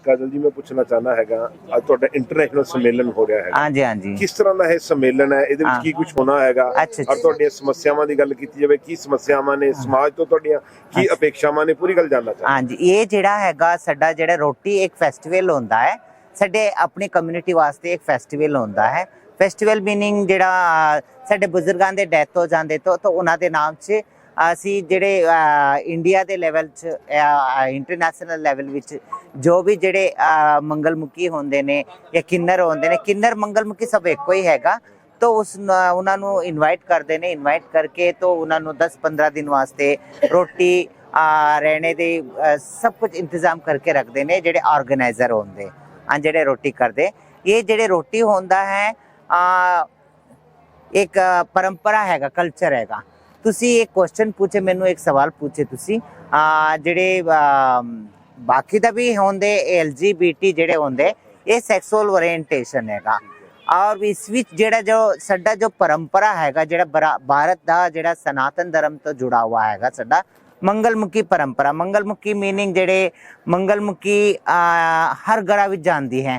काजल जी मैं पूछना चाहना हैगा ਅੱਜ ਤੁਹਾਡਾ ਇੰਟਰਨੈਸ਼ਨਲ ਸੰਮੇਲਨ ਹੋ ਰਿਹਾ ਹੈ। ਹਾਂਜੀ ਹਾਂਜੀ। ਕਿਸ ਤਰ੍ਹਾਂ ਦਾ ਇਹ ਸੰਮੇਲਨ ਹੈ, ਇਹਦੇ ਵਿੱਚ ਕੀ ਕੁਝ ਹੋਣਾ ਹੈਗਾ ਔਰ ਤੁਹਾਡੀਆਂ ਸਮੱਸਿਆਵਾਂ ਦੀ ਗੱਲ ਕੀਤੀ ਜਾਵੇ, ਕੀ ਸਮੱਸਿਆਵਾਂ ਨੇ ਸਮਾਜ ਤੋਂ, ਤੁਹਾਡੀਆਂ ਕੀ ਅਪੇक्षाਵਾਂ ਨੇ, ਪੂਰੀ ਗੱਲ ਜਾਨਣਾ ਚਾਹੁੰਦਾ। ਹਾਂਜੀ, ਇਹ ਜਿਹੜਾ ਹੈਗਾ ਸਾਡਾ ਜਿਹੜਾ ਰੋਟੀ ਇੱਕ ਫੈਸਟੀਵਲ ਹੁੰਦਾ ਹੈ ਸਾਡੇ ਆਪਣੀ ਕਮਿਊਨਿਟੀ ਵਾਸਤੇ, ਇੱਕ ਫੈਸਟੀਵਲ ਹੁੰਦਾ ਹੈ। ਫੈਸਟੀਵਲ ਮੀਨਿੰਗ ਜਿਹੜਾ ਸਾਡੇ ਬਜ਼ੁਰਗਾਂ ਦੇ ਡੈਥ ਹੋ ਜਾਂਦੇ ਤਾਂ ਉਹਨਾਂ ਦੇ ਨਾਮ 'ਚ ਅਸੀਂ ਜਿਹੜੇ ਇੰਡੀਆ ਦੇ ਲੈਵਲ 'ਚ ਇੰਟਰਨੈਸ਼ਨਲ ਲੈਵਲ ਵਿੱਚ ਜੋ ਵੀ ਜਿਹੜੇ ਮੰਗਲਮੁਖੀ ਹੁੰਦੇ ਨੇ ਜਾਂ ਕਿੰਨਰ ਹੁੰਦੇ ਨੇ, ਕਿੰਨਰ ਮੰਗਲਮੁਖੀ ਸਭ ਇੱਕੋ ਹੀ ਹੈਗਾ। तो ਉਹਨਾਂ ਨੂੰ ਇਨਵਾਈਟ ਕਰਦੇ ਨੇ, ਇਨਵਾਈਟ ਕਰਕੇ तो ਉਹਨਾਂ ਨੂੰ 10-15 ਦਿਨ ਵਾਸਤੇ ਰੋਟੀ ਰਹਿਣੇ ਦੇ ਸਭ ਕੁਝ ਇੰਤਜ਼ਾਮ ਕਰਕੇ ਰੱਖਦੇ ਨੇ ਜਿਹੜੇ ਆਰਗੇਨਾਈਜ਼ਰ ਹੁੰਦੇ ਆ, ਜਿਹੜੇ ਰੋਟੀ ਕਰਦੇ। ਇਹ ਜਿਹੜੇ ਰੋਟੀ ਹੁੰਦਾ ਹੈ ਇੱਕ ਪਰੰਪਰਾ ਹੈਗਾ, ਕਲਚਰ ਹੈਗਾ। ਤੁਸੀਂ ਇੱਕ ਕੁਐਸਚਨ ਪੁੱਛੇ ਮੈਨੂੰ, ਇੱਕ ਸਵਾਲ ਪੁੱਛੇ ਤੁਸੀਂ ਜਿਹੜੇ ਬਾਕੀ ਦਾ ਵੀ ਹੁੰਦੇ LGBT ਜਿਹੜੇ ਹੁੰਦੇ, ਇਹ ਸੈਕਸੁਅਲ ਓਰੀਐਂਟੇਸ਼ਨ ਹੈਗਾ। और इस विच जेड़ा जो साडा जो परंपरा हैगा, जेड़ा भारत दा जेड़ा सनातन धर्म तो जुड़ा हुआ हैगा साडा मंगलमुखी परंपरा। मंगलमुखी मीनिंग जेड़े मंगलमुखी हर घरां विच जांदी है,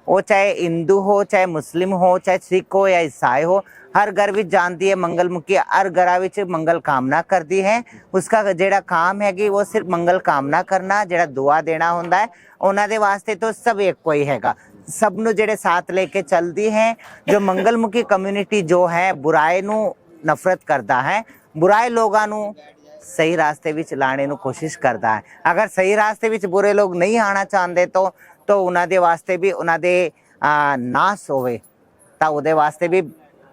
वो चाहे हिंदू हो, चाहे मुस्लिम हो, चाहे सिख हो या ईसाई हो, हर घर विच जांदी है। मंगलमुखी हर घरां विच मंगल कामना करदी है। उसका जेड़ा काम हैगी वो सिर्फ मंगल कामना करना, जेड़ा दुआ देना हुंदा है उन्हां दे वास्ते तो सब एक कोई हैगा। सब नू जेड़े साथ लेके चलती है। जो मंगलमुखी कम्यूनिटी जो है बुराई नू नफरत करता है, बुराई लोगों नू सही रास्ते विच लाने नू कोशिश करता है। अगर सही रास्ते विच बुरे लोग नहीं आना चाहते तो उन्हां दे वास्ते भी उन्हां दे नाश होवे तां उहदे वास्ते भी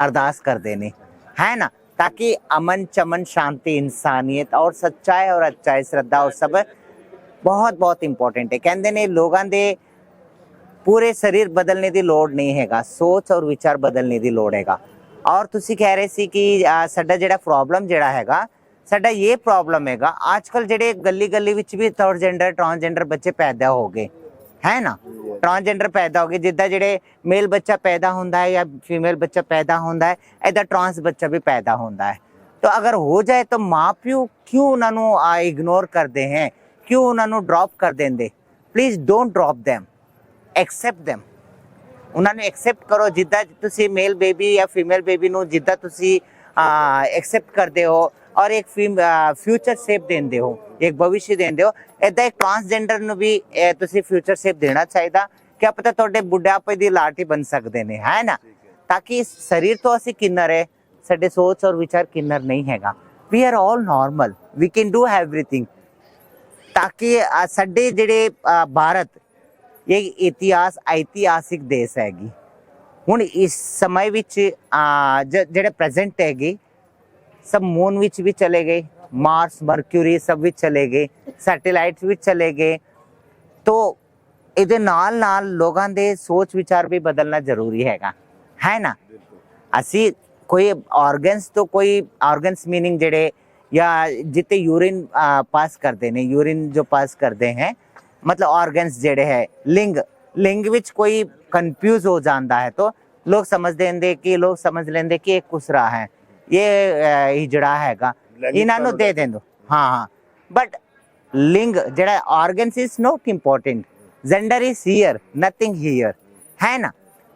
अरदास करते ने, है ना, ताकि अमन चमन शांति इंसानियत और सच्चाई और अच्छाई श्रद्धा और सब बहुत बहुत इंपॉर्टेंट है। कहते ने लोगों दे पूरे शरीर बदलने की लोड़ नहीं हैगा, सोच और विचार बदलने की लोड़ हैगा। और तुसी कह रहे सी कि साडा जेड़ा प्रॉब्लम जेड़ा हैगा, साडा ये प्रॉब्लम हैगा आजकल जेड़े गली गली विच भी थर्ड जेंडर ट्रांसजेंडर बच्चे पैदा हो गए, है ना, ट्रांसजेंडर पैदा हो गए। जिद्दां जेड़े मेल बच्चा पैदा होंदा है या फीमेल बच्चा पैदा होंदा है, इदा ट्रांस बच्चा भी पैदा होंदा है। तो अगर हो जाए तो माँ प्यो क्यों उन्होंने इग्नोर करते हैं, क्यों उन्होंने ड्रॉप कर देंगे? Please don't drop them, accept them. उन्होंने एक्सेप्ट करो, जिद्दां तुसी मेल बेबी या फीमेल बेबी नू जिद्दां तुसी एक्सेप्ट करते हो और एक फ्यूचर शेप देंदे हो, एक भविष्य देंदे हो, इदा एक ट्रांसजेंडर नू भी तुसी फ्यूचर शेप देना चाहिए। क्या पता तुहाडे बुढ़ापे दी लाठी बन सकते हैं, है ना। ताकि शरीर तो असी किन्नर है, साडे सोच और विचार किन्नर नहीं हैगा। We are all normal, we can do everything. ताकि साडे जेड़े भारत ये इतिहास ऐतिहासिक देश हैगी। हुण इस समय विच जेड़े प्रेजेंट हैगी सब मून विच भी चले गए, मार्स मरक्यूरी सब विच चले गए, सैटेलाइट विच चले गए। तो इहदे नाल नाल लोगां दे सोच विचार भी बदलना जरूरी हैगा, है ना। असी कोई ऑर्गन्स तो कोई ऑर्गन्स मीनिंग जेड़े या जिते यूरिन पास करते ने, यूरिन जो पास करते हैं मतलब ऑर्गन्स जेड़े है, लिंग विच कोई कंफ्यूज हो जाता है तो लोग समझ लेंदे कि एक कुसरा है, ये हिजड़ा हैगा, इन्हां दे देंदो। हाँ, बट लिंग जेड़ा organs is not important, gender is here, nothing here, है ना।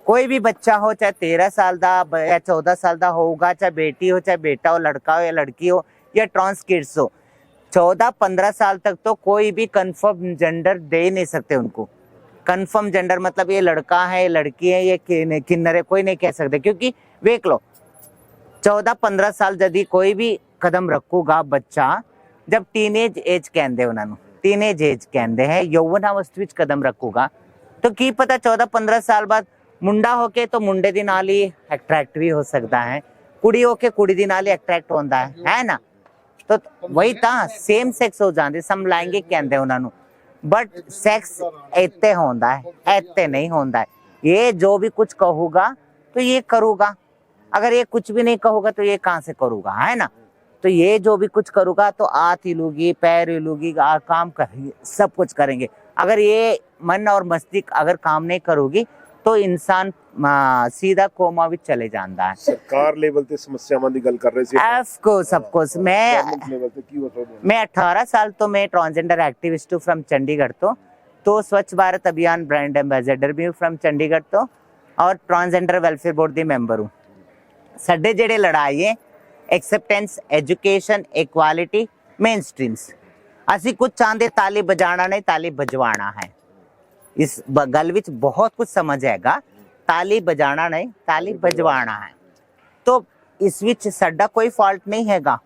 कोई भी बच्चा हो, चाहे 13 साल का या 14 साल का होगा, चाहे बेटी हो चाहे बेटा हो, लड़का हो या लड़की हो या ट्रांस किड्स हो, 14-15 साल तक तो कोई भी कंफर्म जेंडर दे नहीं सकते उनको। कंफर्म जेंडर मतलब ये लड़का है, ये लड़की है, ये किन्नर है, कोई नहीं कह सकते। क्योंकि देख लो 14-15 साल यदि कोई भी कदम रखूगा बच्चा, जब टीनेज एज कहते उन्होंने, टीनेज एज कहते हैं, यौवनावस्था विच कदम रखूगा तो की पता 14-15 साल बाद मुंडा होके तो मुंडे दे नाल ही अट्रैक्ट भी हो सकता है, कुड़ी होके कुड़ी दे नाल ही अट्रैक्ट होता है ना। तो वही था, सेम सेक्स हो जाते, समलैंगिक कहते उन्होंने। बट सेक्स इत्ते होता है, इत्ते नहीं होता है। ये जो भी कुछ कहूगा तो ये करूँगा, अगर ये कुछ भी नहीं कहूँगा तो ये कहाँ से करूँगा, है ना। तो ये जो भी कुछ करूँगा तो हाथ हिलूगी, पैर हिलूगी, काम करेंगे, सब कुछ करेंगे। अगर ये मन और मस्तिष्क अगर काम नहीं करूँगी तो इंसान सीधा कोमा भी चले जाता है। सरकार लेवल ते समस्यावां दी गल कर रहे सी। ऑफ कोर्स मैं 18 साल तो मैं ट्रांसजेंडर एक्टिविस्ट हूँ फ्रॉम चंडीगढ़। तो तो स्वच्छ भारत अभियान ब्रांड एंबेसडर भी हूँ फ्रॉम चंडीगढ़ तो, और ट्रांसजेंडर वेलफेयर बोर्ड की मैंबर हूँ। साडे जेडे लड़ाई है acceptance, education, equality, main streams. असी कुछ चाहते ताली बजाना नहीं, ताली बजवाना है। इस गल विच बहुत कुछ समझ हैगा, ताली बजाना नहीं, ताली बजवाना है। तो इस विच साडा कोई फॉल्ट नहीं हैगा,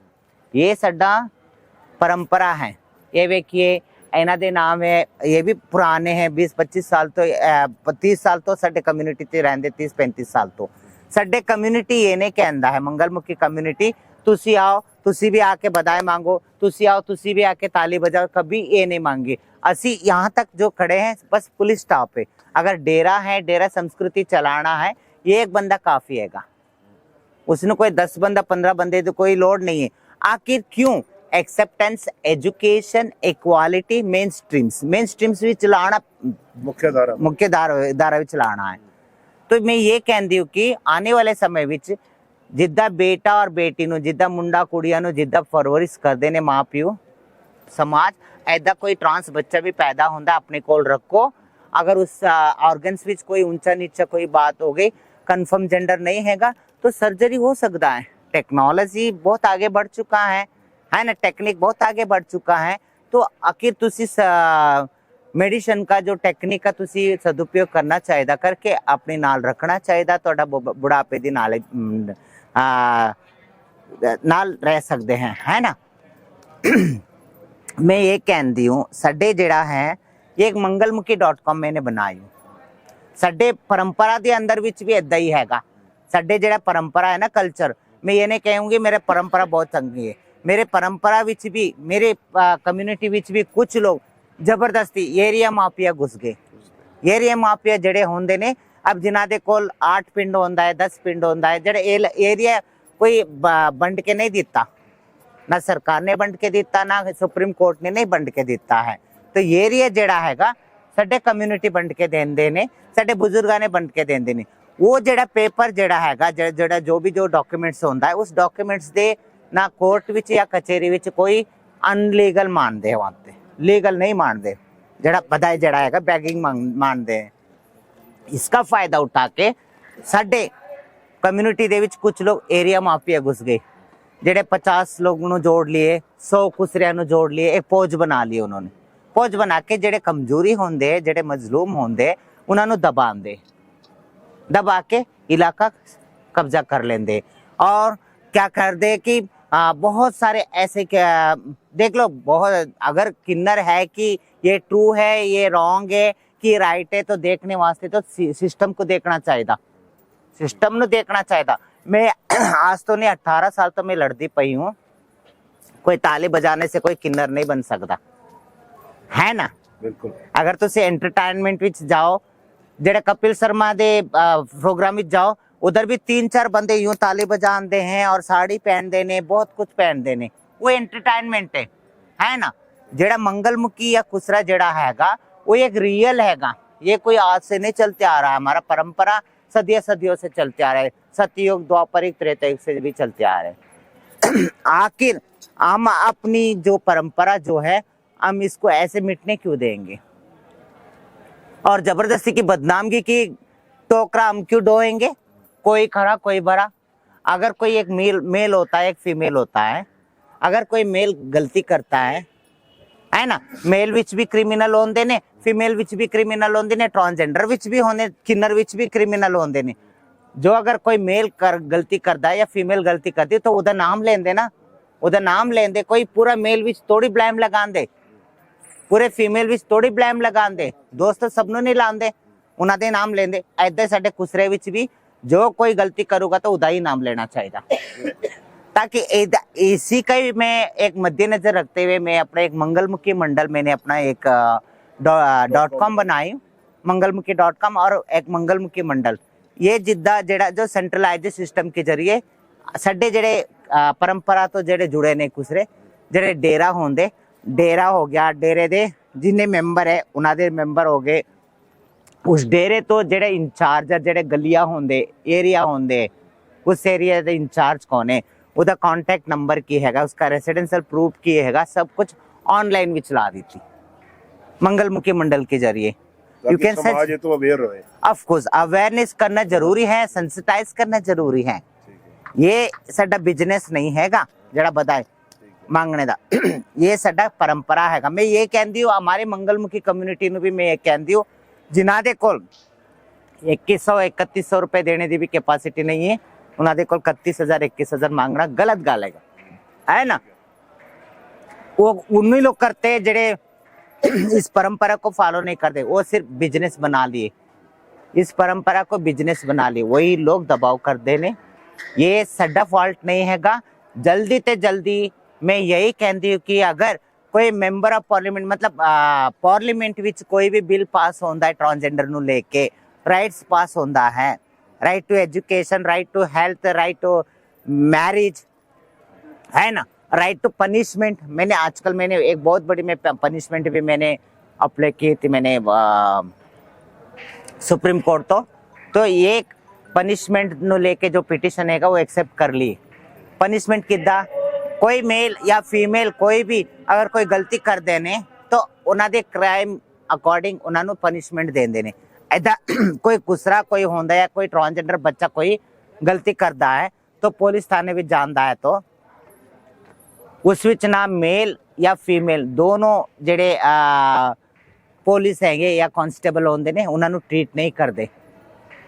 ये साडा परंपरा है। ये वेखिए इन्हां दे नाम है, ये भी पुराने हैं, 20-25 साल तो 30 साल तो साडे कम्यूनिटी ते रहंदे, 30-35 साल तो साडे कम्यूनिटी ये नहीं कहंदा है, मंगलमुखी कम्यूनिटी तुसी आओ, तुसी भी आके बधाई मांगो, तुसी आओ, तुसी भी आके ताली बजाओ, कभी ये नहीं मांगी। असी यहाँ तक जो खड़े हैं बस पुलिस स्टॉप पे, अगर डेरा है, डेरा संस्कृति चलाना है, ये एक बंदा काफी हैगा, उसने कोई 10 बंदा 15 बंदे तो कोई लोड नहीं है। आखिर क्यों? Acceptance, education, equality, main streams भी चलाना, मुख्य धारा भी चलाना है। तो मैं ये कहती हूँ कि आने वाले समय विच जिद्दा बेटा और बेटी नू, जिद्दा मुंडा कुड़ियां नू जिद्दा परवरिश करदे ने माँ प्यो समाज, ऐदा कोई ट्रांस बच्चा भी पैदा होंदा अपने कोल रखो। अगर उस ऑर्गन्स विच कोई ऊंचा नीचा कोई बात हो गई, कन्फर्म जेंडर नहीं हैगा, तो सर्जरी हो सकता है। टेक्नोलॉजी बहुत आगे बढ़ चुका है ना, टेक्निक बहुत आगे बढ़ चुका है। तो आखिर तुसी मेडिसिन का जो टेक्निक का तुसी सदुपयोग करना चाहिए, करके अपने नाल रखना चाहिए, तो बुढ़ापे दी नाल रह सकते हैं, है ना। मैं ये कहती हूँ साडे जेड़ा है ये एक mangalmukhi.com मैंने बनाई हूँ। साडे परंपरा के अंदर विच भी इदा ही हैगा। साडे जेड़ा परंपरा है ना, कल्चर, मैं ये नहीं कहूँगी मेरे परंपरा बहुत चंगी है, मेरे परंपरा विच भी, मेरे कम्यूनिटी विच भी कुछ लोग जबरदस्ती एरिया माफिया घुस गए। एरिया माफिया जड़े होंदे ने, अब जिन्हां दे कोल 8 पिंड होंदा है, 10 पिंड होंदा है, जड़े एरिया कोई बंड के नहीं दिता, ना सरकार ने बंड के दिता, ना सुप्रीम कोर्ट ने नहीं बंड के दिता है। तो एरिया जड़ा हैगा साडे कम्यूनिटी बंड के देंदे ने, साडे बुजुर्गां ने बंड के देंदे ने। वो जड़ा पेपर जड़ा हैगा, जड़ा जो भी जो डॉक्यूमेंट्स होंदा है, उस डॉक्यूमेंट्स दे ना कोर्ट विच या कचेरी विच कोई अनलीगल मानदे वाते, लीगल नहीं मानदे। जड़ा बधाई जड़ा हैगा बैगिंग मानदे। इसका फायदा उठा के साडे कम्यूनिटी दे विच कुछ लोग एरिया माफिया घुस गए, जेडे 50 लोग नु जोड़ लिए, 100 कुसरिया नु जोड़ लिए, एक फौज बना ली उन्होंने। फौज बना के जेडे कमजोरी होंदे, जेडे मजलूम होंदे, उन्हां नु दबांदे, दबा के इलाका कब्जा कर लेंदे। और क्या कर दे कि बहुत सारे ऐसे देख लो, बहुत अगर किन्नर है कि ये ट्रू है, ये रॉन्ग है, कि राइट है, तो देखने वास्ते तो सिस्टम को देखना चाहिए, सिस्टम नु देखना चाहिए। मैं आज तो नहीं 18 साल तो मैं लड़ती पई हूँ, कोई ताली बजाने से कोई किन्नर नहीं बन सकता, है ना। बिल्कुल। अगर तुसी एंटरटेनमेंट विच जाओ, जेड़े कपिल शर्मा दे प्रोग्राम विच जाओ, उधर भी 3-4 बंदे यूं ताली बजाते हैं और साड़ी पहनते ने, बहुत कुछ पहनते ने, वो एंटरटेनमेंट है ना। जेड़ा मंगलमुखी या खुसरा जेड़ा हैगा वो एक रियल हैगा, ये कोई आज से नहीं चलते आ रहा है, हमारा परंपरा सदियों से चलते आ रहा है, सतयुग द्वापरिक त्रेतायुग से भी चलते आ रहे हैं। आखिर हम अपनी जो परंपरा जो है, हम इसको ऐसे मिटने क्यों देंगे, और जबरदस्ती की बदनामगी की टोकरा हम क्यों ढोएंगे, कोई खरा कोई भरा। अगर कोई एक मेल होता है, एक फीमेल होता है, अगर कोई मेल गलती करता है ना, मेल विच भी क्रिमिनल होंदे ने, फीमेल विच भी क्रिमिनल होंदे ने, ट्रांसजेंडर विच भी होंदे, किन्नर विच भी क्रिमिनल होंदे ने। जो अगर कोई मेल गलती करता है या फीमेल गलती करती है, तो उधर नाम लेंदे ना, उधर नाम लेंदे, कोई पूरा मेल विच थोड़ी ब्लेम लगांदे, पूरे फीमेल विच थोड़ी ब्लेम लगांदे, दोस्त सबनों नहीं लांदे, उन्हां दे नाम लेंदे। ऐसे साडे खुसरे विच भी जो कोई गलती करूगा तो उदा ही नाम लेना चाहिए, ताकि इसी का ही मैं एक मद्देनजर रखते हुए मैं अपना एक मंगलमुखी मंडल, मैंने अपना एक .com बनाई, mangalmukhi.com, और एक मंगलमुखी मंडल। ये जिद्दा जेड़ा जो सेंट्रलाइज सिस्टम के जरिए साडे जेड़े परंपरा तो जेड़े जुड़े ने खुसरे, जेड़े डेरा होंदे, डेरा हो गया, डेरे दे जिन्ने मैंबर है उन्हां दे मैंबर हो गए, उस डेरे तो जेड़े इंचार्ज जेड़े गलियां होंदे, एरिया होंदे, उस एरिया दे इंचार्ज कौन है, उदा कॉन्टैक्ट नंबर की हैगा, उसका रेसिडेंशियल प्रूफ की हैगा, सब कुछ ऑनलाइन भी चला दी थी। मंगलमुखी मंडल के जरिए। यू कैन समाज तो अवेयर रहे। ऑफ कोर्स अवेयरनेस करना जरूरी है, सेंसिटाइज करना जरूरी है। ये साडा बिजनेस नहीं हैगा जड़ा बताए मांगने दा ये साडा परंपरा हैगा। मैं ये कहंदी हूं हमारे मंगलमुखी कम्युनिटी नु भी मैं ये कहंदी हूं जिन्हां दे कोल 2100-3100 रुपए देने दी भी कैपेसिटी नहीं है, उन्हां दे कोल 31,000 मांगना गलत गल है ना। वो उन्हीं लोग करते हैं जेड़े इस परंपरा को फॉलो नहीं करते, वो सिर्फ बिजनेस बना लिए, इस परंपरा को बिजनेस बना लिए, वही लोग दबाव कर देने। ये साडा फॉल्ट नहीं हैगा। जल्दी ते जल्दी मैं यही कहती हूँ कि अगर कोई मैंबर ऑफ पार्लियामेंट मतलब पार्लियामेंट विच कोई भी बिल पास होता है ट्रांसजेंडर नु लेके, राइट्स पास होता है, right to education, right to health, right to marriage, है ना, राइट टू पनिशमेंट। मैंने आजकल मैंने एक बहुत बड़ी मैं पनिशमेंट भी मैंने अप्लाई की थी, मैंने सुप्रीम कोर्ट तो ये पनिशमेंट नु लेके जो पिटिशन है वो एक्सेप्ट कर ली। पनिशमेंट किदा कोई मेल या फीमेल कोई भी अगर कोई गलती कर देने तो उन्होंने क्राइम अकॉर्डिंग उन्होंने पनिशमेंट दे देने। ऐसा कोई गुसरा कोई होंदा है, कोई ट्रांसजेंडर बच्चा कोई गलती करता है तो पुलिस थाने भी जांदा है तो उस विच ना मेल या फीमेल दोनों जेड़े पुलिस हैगे या कांस्टेबल होंदे ने उन्होंने ट्रीट नहीं करते।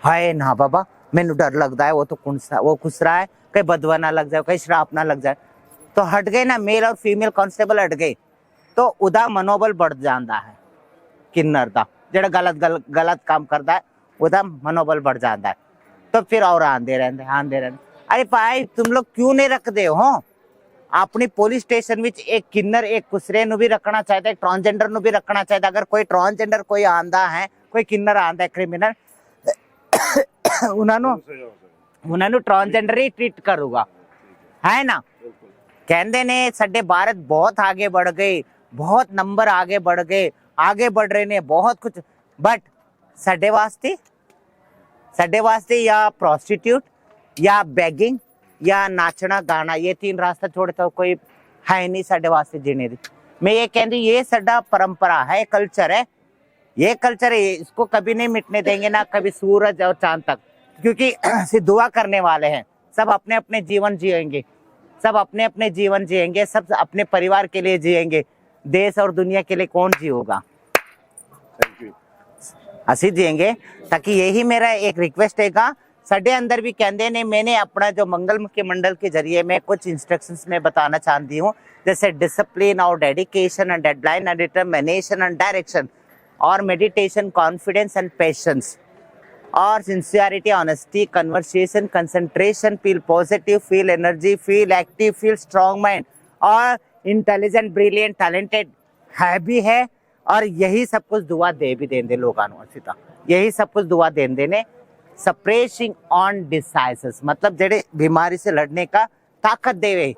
हाय ना बाबा मैनू डर लगता है, वो तो वो खुसरा है, कहीं बदवा ना लग जाए, कहीं श्राप ना लग जाए, तो हट गए ना मेल और फीमेल कांस्टेबल हट गए तो उदा मनोबल बढ़ जाता है। किन्नर दा जेड़ा गलत काम करता है उदा मनोबल बढ़ जाता है, तो फिर और आंदे रहते। अरे भाई तुम लोग क्यों नहीं रखते हो अपनी पुलिस स्टेशन विच एक किन्नर एक कुसरे नु भी रखना चाहिए, एक ट्रांसजेंडर नु भी रखना चाहिए। अगर कोई ट्रांसजेंडर कोई आंदा है, कोई किन्नर आंदा है क्रिमिनल, उन्होंने ट्रांसजेंडर ही ट्रीट करूगा, है ना। कहते ने साडे भारत बहुत आगे बढ़ गए, बहुत नंबर आगे बढ़ गए, आगे बढ़ रहे ने बहुत कुछ, बट साडे वास्ते या प्रोस्टिट्यूट या बेगिंग या नाचना गाना ये तीन रास्ता छोड़े तो कोई है नहीं साडे वास्ते जीने दी। मैं ये कहती ये साडा परंपरा है, कल्चर है, ये कल्चर है, इसको कभी नहीं मिटने देंगे ना कभी सूरज और चांद तक, क्योंकि सिर्फ दुआ करने वाले हैं। सब अपने अपने जीवन जिएंगे, सब अपने अपने जीवन जिएंगे, सब अपने परिवार के लिए जिएंगे, देश और दुनिया के लिए कौन जिएगा, असी जिएंगे। ताकि यही मेरा एक रिक्वेस्ट है साडे अंदर भी कहते ने। मैंने अपना जो मंगलमुखी मंडल के जरिए मैं कुछ इंस्ट्रक्शंस में बताना चाहती हूँ, जैसे डिसिप्लिन और dedication and deadline and determination and direction और मेडिटेशन, कॉन्फिडेंस एंड पेशेंस और sincerity, honesty, conversation, concentration, feel positive, feel energy, feel active, feel strong mind और इंटेलिजेंट, ब्रिलियंट, टैलेंटेड है भी है। और यही सब कुछ दुआ दे भी देंगे लोगों को, यही सब कुछ दुआ देने सप्रेसिंग ऑन डिसाइसेस मतलब जेड़े बीमारी से लड़ने का ताकत देवे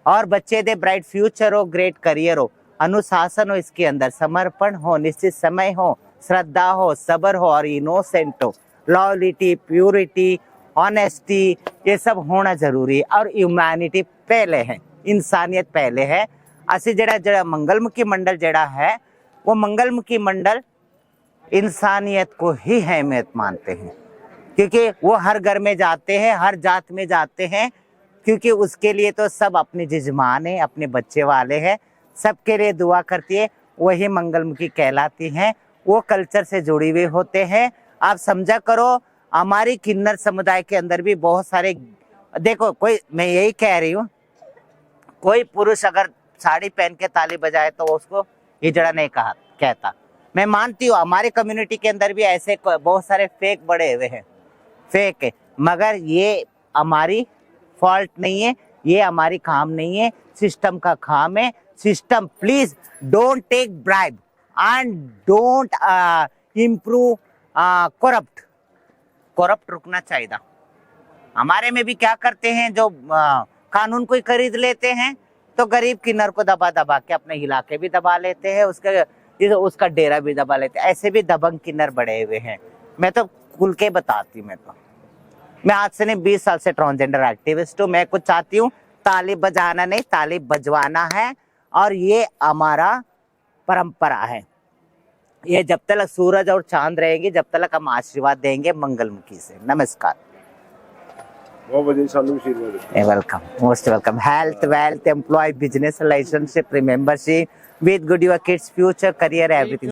और बच्चे दे ब्राइट फ्यूचर हो, ग्रेट करियर हो, अनुशासन हो, इसके अंदर समर्पण हो, निश्चित समय हो, श्रद्धा हो, सबर हो और इनोसेंट हो, लॉयल्टी, प्यूरिटी, ऑनेस्टी, ये सब होना जरूरी है। और ह्यूमैनिटी पहले है, इंसानियत पहले है। असी जेड़ा मंगलमुखी मंडल जेड़ा है वो मंगलमुखी मंडल इंसानियत को ही अहमियत मानते हैं, क्योंकि वो हर घर में जाते हैं, हर जात में जाते हैं, क्योंकि उसके लिए तो सब अपने जजमान है, अपने बच्चे वाले हैं, सबके लिए दुआ करती है, वही मंगलमुखी कहलाती हैं, वो कल्चर से जुड़ी हुए होते हैं। आप समझा करो हमारी किन्नर समुदाय के अंदर भी बहुत सारे, देखो कोई, मैं यही कह रही हूँ, कोई पुरुष अगर साड़ी पहन के ताली बजाए तो उसको हिजड़ा नहीं कहता। मैं मानती हूँ हमारी कम्युनिटी के अंदर भी ऐसे बहुत सारे फेक बड़े हुए हैं, फेक है, मगर ये हमारी फॉल्ट नहीं है, ये हमारी काम नहीं है, सिस्टम का काम है। System please don't take bribe and don't improve corrupt रुकना चाहिए। हमारे में भी क्या करते हैं, जो कानून को खरीद लेते हैं तो गरीब किन्नर को दबा दबा के अपने इलाके भी दबा लेते हैं, उसका डेरा भी दबा लेते हैं। ऐसे भी दबंग किन्नर बड़े हुए हैं। मैं तो खुल के बताती हूँ, मैं आज से नहीं 20 साल से ट्रांसजेंडर एक्टिविस्ट हूँ। मैं कुछ चाहती हूँ, ताली बजाना नहीं, ताली बजवाना है, और ये हमारा परंपरा है। ये जब तक सूरज और चांद रहेंगे, जब तक हम आशीर्वाद देंगे मंगलमुखी से। नमस्कार। बहुत वधिया सानू आशीर्वाद दित्ता। Welcome, most welcome. Health, wealth, employ, business, relationship, remembership, with good your kids future, career, everything.